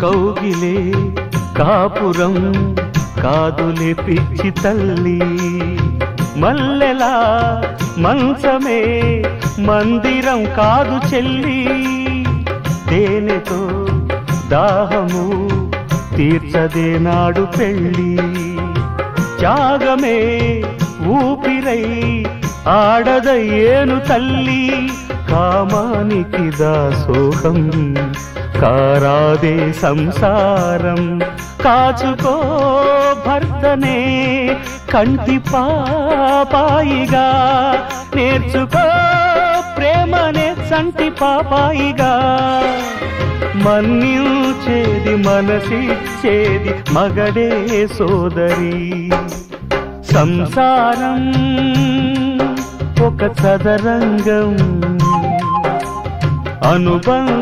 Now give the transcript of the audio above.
కౌగిలే కాపురం కాదులే పిచ్చి తల్లి, మల్లెలా మంచమే మందిరం కాదు చెల్లి, తేనెతో దాహము తీర్చదే నాడు పెళ్ళి, త్యాగమే ఊపిరై ఆడదయ్యేను తల్లి, కామానికి దాసోహం కారాదే సంసారం, కాచుకో భర్తనే కంటి పాపాయిగా, నేర్చుకో ప్రేమనే సంటి పాపాయిగా, మన్నించేది మనసిచ్చేది మగడే సోదరి, సంసారం ఒక చదరంగం అనుబంధం